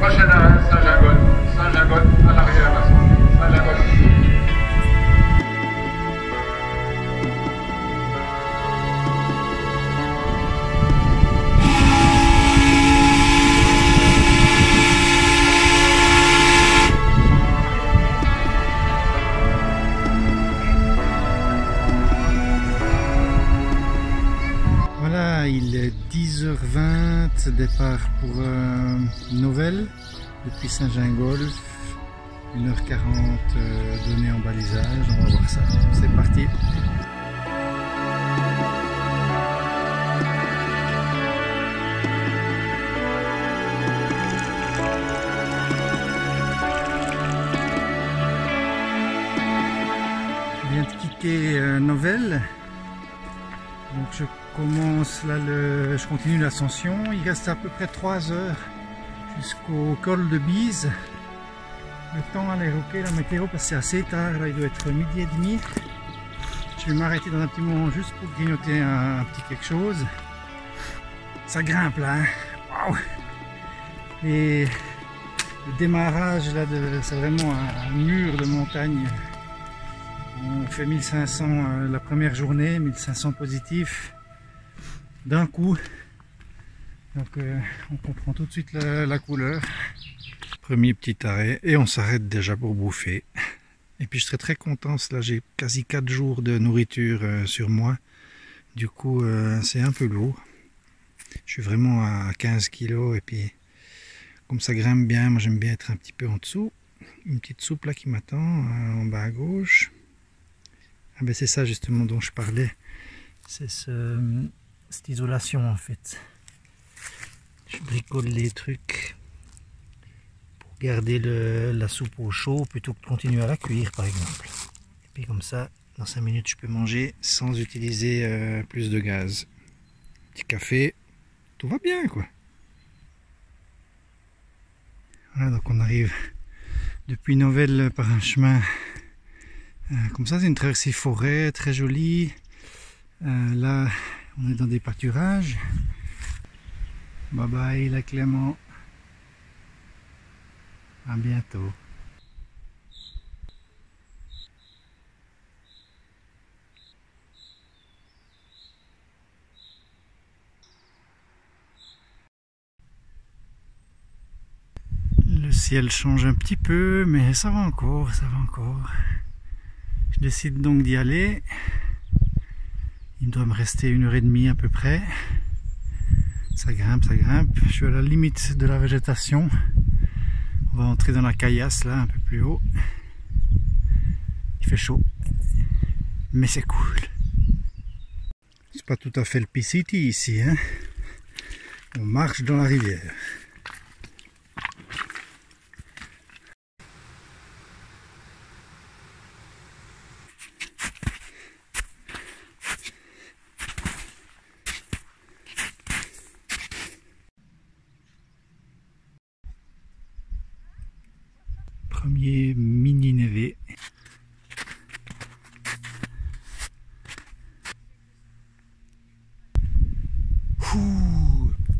Prochain arrêt, Saint-Gingold. Saint-Gingold, à l'arrière, là. Saint-Gingold. Voilà, il est 10h20, départ pour Novelle depuis Saint-Gingolf, 1h40 donné en balisage, on va voir ça, c'est parti. Je viens de quitter Novelle, donc je commence là, je continue l'ascension. Il reste à peu près 3 heures jusqu'au col de Bise. Le temps à l'évoquer la météo parce que c'est assez tard, là il doit être 12h30. Je vais m'arrêter dans un petit moment juste pour grignoter un petit quelque chose. Ça grimpe là, hein. Waouh! Et le démarrage là, c'est vraiment un mur de montagne. On fait 1500 la première journée, 1500 positifs d'un coup. Donc on comprend tout de suite la couleur. Premier petit arrêt et on s'arrête déjà pour bouffer. Et puis je serais très content, là j'ai quasi 4 jours de nourriture sur moi. Du coup c'est un peu lourd. Je suis vraiment à 15 kg et puis comme ça grimpe bien, moi j'aime bien être un petit peu en dessous. Une petite soupe là qui m'attend en bas à gauche. Ah ben c'est ça justement dont je parlais. C'est cette isolation en fait. Je bricole les trucs pour garder la soupe au chaud plutôt que de continuer à la cuire par exemple. Et puis comme ça, dans 5 minutes je peux manger sans utiliser plus de gaz. Petit café, tout va bien quoi. Voilà, donc on arrive depuis Novelle par un chemin comme ça, c'est une traversée forêt très jolie. Là on est dans des pâturages. Bye bye la Clément, à bientôt. Le ciel change un petit peu, mais ça va encore, ça va encore. Je décide donc d'y aller. Il doit me rester 1h30 à peu près. Ça grimpe, ça grimpe. Je suis à la limite de la végétation. On va entrer dans la caillasse là, un peu plus haut. Il fait chaud, mais c'est cool. C'est pas tout à fait le P-City ici, hein. On marche dans la rivière. Premier mini névé.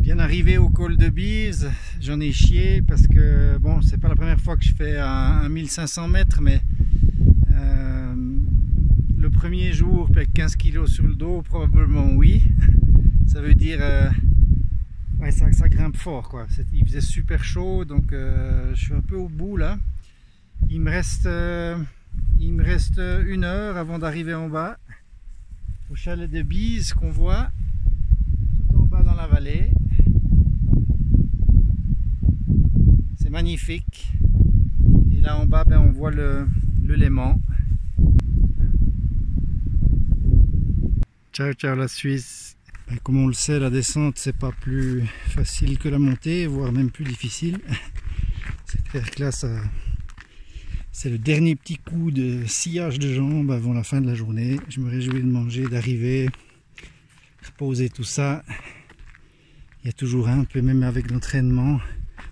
Bien arrivé au col de Bise, j'en ai chié parce que bon, c'est pas la première fois que je fais un 1500 mètres, mais le premier jour avec 15 kg sur le dos, probablement oui. Ça veut dire ouais, ça grimpe fort quoi. Il faisait super chaud, donc je suis un peu au bout là. Il me reste 1 heure avant d'arriver en bas au chalet de Bise qu'on voit tout en bas dans la vallée. C'est magnifique. Et là en bas ben, on voit le Léman. Ciao ciao la Suisse. Ben, comme on le sait, la descente c'est pas plus facile que la montée, voire même plus difficile. C'est clair que là c'est le dernier petit coup de sillage de jambes avant la fin de la journée. Je me réjouis de manger, d'arriver, reposer tout ça. Il y a toujours un peu, même avec l'entraînement,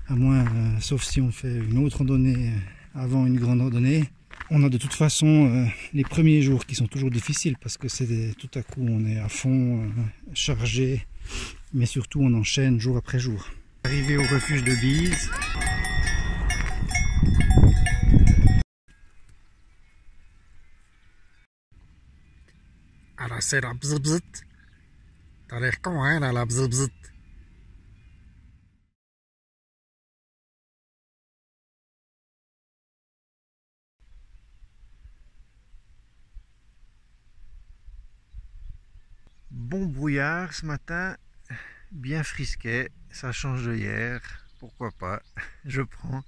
à moins, sauf si on fait une autre randonnée avant une grande randonnée. On a de toute façon les premiers jours qui sont toujours difficiles parce que c'est tout à coup on est à fond, chargé, mais surtout on enchaîne jour après jour. Arrivé au refuge de Bise. Alors c'est la bzz. T'as l'air con, hein, là, la bzz. Bon brouillard ce matin, bien frisquet, ça change de hier, pourquoi pas, je prends.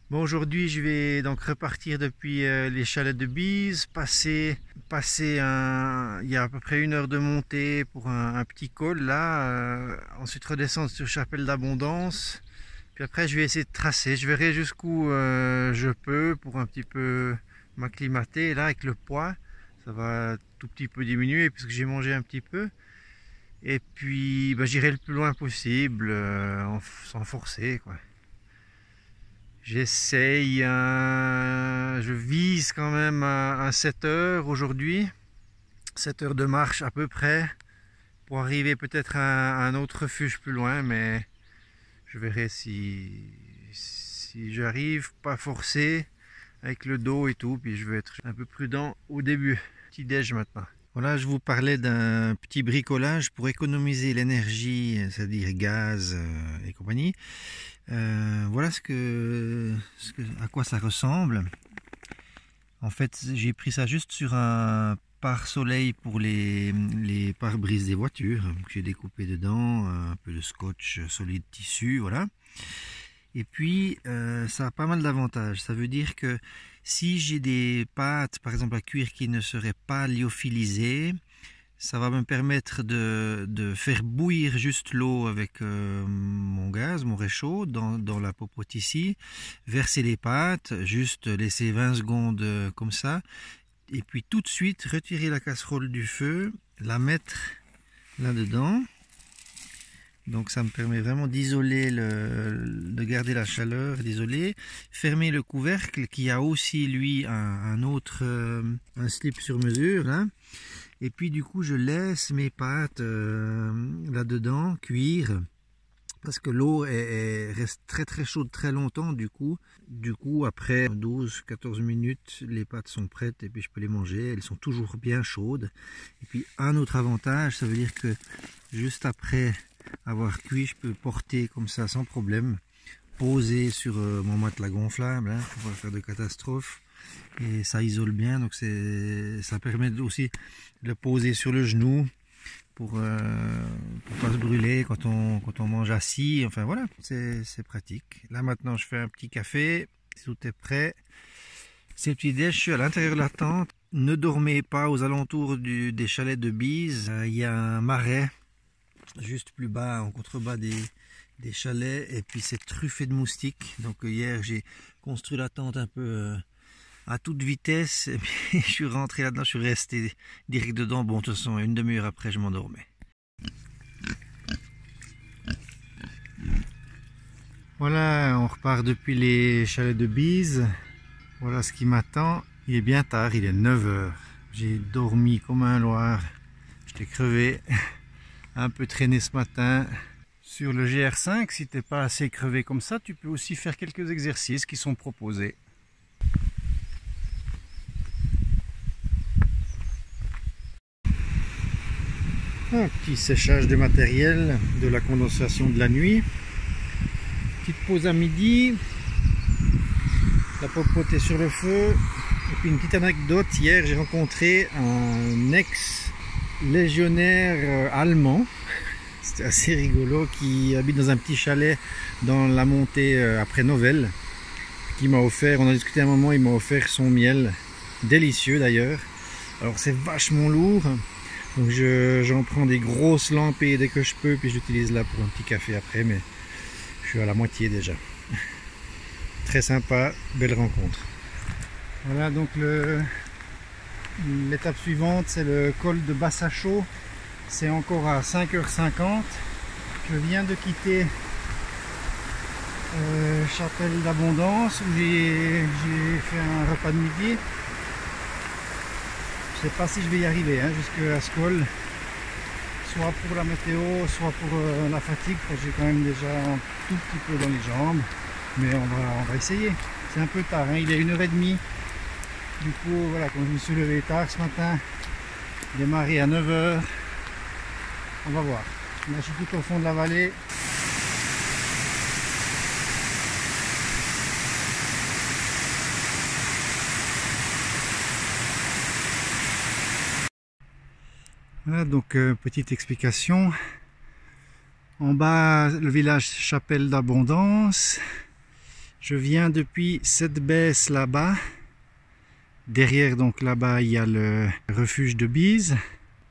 Bon, aujourd'hui je vais donc repartir depuis les chalets de Bise, passer il y a à peu près 1 heure de montée pour un petit col là, ensuite redescendre sur Chapelle d'Abondance, puis après je vais essayer de tracer, je verrai jusqu'où je peux pour un petit peu m'acclimater. Là avec le poids, ça va tout petit peu diminuer puisque j'ai mangé un petit peu. Et puis j'irai le plus loin possible sans forcer quoi. J'essaye, je vise quand même à 7 heures aujourd'hui, 7 heures de marche à peu près, pour arriver peut-être à un autre refuge plus loin, mais je verrai si j'arrive, pas forcer avec le dos et tout, puis je vais être un peu prudent au début. Petit déj maintenant. Voilà, je vous parlais d'un petit bricolage pour économiser l'énergie, c'est-à-dire gaz et compagnie. Voilà à quoi ça ressemble. En fait, j'ai pris ça juste sur un pare-soleil pour les pare-brises des voitures que j'ai découpé dedans, un peu de scotch solide tissu, voilà. Et puis ça a pas mal d'avantages. Ça veut dire que si j'ai des pâtes par exemple à cuire qui ne seraient pas lyophilisées, ça va me permettre de faire bouillir juste l'eau avec mon gaz, mon réchaud dans la popote ici, verser les pâtes, juste laisser 20 secondes comme ça, et puis tout de suite retirer la casserole du feu, la mettre là-dedans. Donc ça me permet vraiment d'isoler, de garder la chaleur, d'isoler, fermer le couvercle qui a aussi lui un autre un slip sur mesure là. Et puis du coup je laisse mes pâtes là-dedans cuire parce que l'eau reste très chaude très longtemps du coup après 12-14 minutes les pâtes sont prêtes et puis je peux les manger, elles sont toujours bien chaudes. Et puis un autre avantage, ça veut dire que juste après avoir cuit, je peux porter comme ça sans problème, poser sur mon matelas gonflable, hein, pour pas faire de catastrophe, et ça isole bien, donc ça permet aussi de le poser sur le genou pour pas se brûler quand on mange assis, enfin voilà, c'est pratique. Là maintenant je fais un petit café, tout est prêt, c'est le petit déj, je suis à l'intérieur de la tente. Ne dormez pas aux alentours des chalets de Bise, il y a un marais juste plus bas, en contrebas des chalets, et puis c'est truffé de moustiques. Donc hier j'ai construit la tente un peu à toute vitesse, et puis je suis rentré là-dedans, je suis resté direct dedans. Bon, de toute façon, 1 demi-heure après je m'endormais. Voilà, on repart depuis les chalets de Bise. Voilà ce qui m'attend. Il est bien tard, il est 9 heures. J'ai dormi comme un loir, j'étais crevé. Un peu traîné ce matin. Sur le GR5, si t'es pas assez crevé comme ça, tu peux aussi faire quelques exercices qui sont proposés. Un petit séchage de matériel, de la condensation de la nuit. Petite pause à midi. La popote est sur le feu. Et puis une petite anecdote, hier j'ai rencontré un ex-légionnaire allemand, c'était assez rigolo, qui habite dans un petit chalet dans la montée après Novelle, qui m'a offert, on a discuté un moment, il m'a offert son miel, délicieux d'ailleurs. Alors c'est vachement lourd, donc j'en prends des grosses lampées dès que je peux, puis j'utilise là pour un petit café après, mais je suis à la moitié déjà. Très sympa, belle rencontre. Voilà, donc l'étape suivante, c'est le col de Bassachaux. C'est encore à 5h50. Je viens de quitter Chapelle d'Abondance, où j'ai fait un repas de midi. Je ne sais pas si je vais y arriver jusqu'à ce col, soit pour la météo, soit pour la fatigue, parce que j'ai quand même déjà un tout petit peu dans les jambes, mais on va essayer. C'est un peu tard, il est 1h30. Du coup, voilà, quand je me suis levé tard ce matin, Démarrer à 9 h. On va voir. Là, je suis tout au fond de la vallée. Voilà, donc petite explication. En bas, le village Chapelle d'Abondance. Je viens depuis cette baisse là-bas. Derrière, donc là-bas, il y a le refuge de Bise.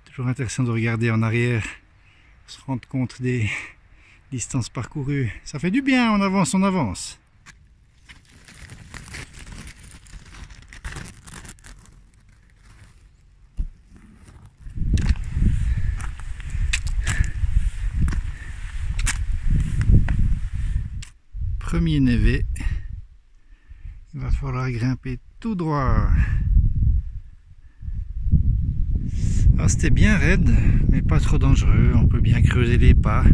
Toujours intéressant de regarder en arrière, se rendre compte des distances parcourues. Ça fait du bien, on avance, on avance. Premier névé, il va falloir grimper tout droit. Alors c'était bien raide, mais pas trop dangereux, on peut bien creuser les pas.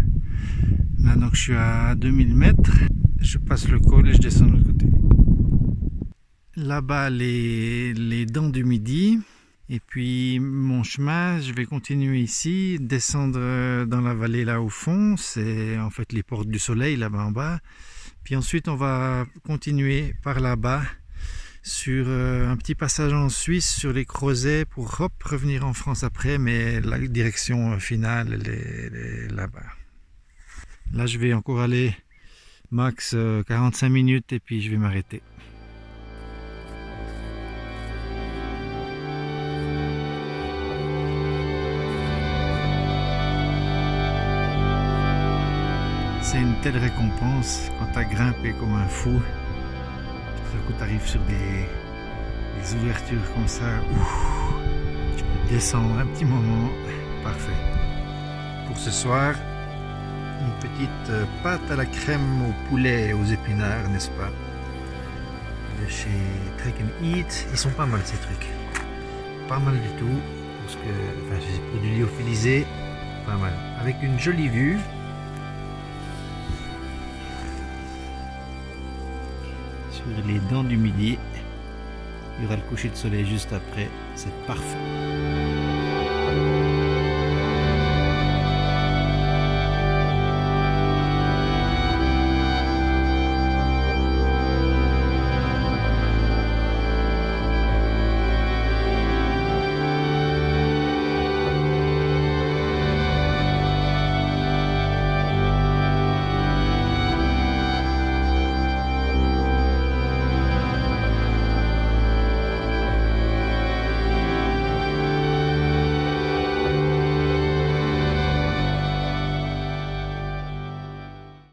Là donc je suis à 2000 mètres, je passe le col et je descends de l'autre côté. Là-bas les dents du Midi, et puis mon chemin, je vais continuer ici, descendre dans la vallée là au fond, c'est en fait les portes du soleil là-bas en bas. Puis ensuite on va continuer par là-bas sur un petit passage en Suisse sur les Creusets pour revenir en France après, mais la direction finale elle est là-bas. Là je vais encore aller max 45 minutes et puis je vais m'arrêter. C'est une telle récompense quand tu as grimpé comme un fou. Tout à coup tu arrives sur des ouvertures comme ça. Tu peux descendre un petit moment. Parfait. Pour ce soir, une petite pâte à la crème au poulet et aux épinards, n'est-ce pas? De chez Trek & Eat. Ils sont pas mal ces trucs. Pas mal du tout. Parce que, enfin, c'est pour du lyophilisé. Pas mal. Avec une jolie vue. Les dents du Midi, il y aura le coucher de soleil juste après, c'est parfait.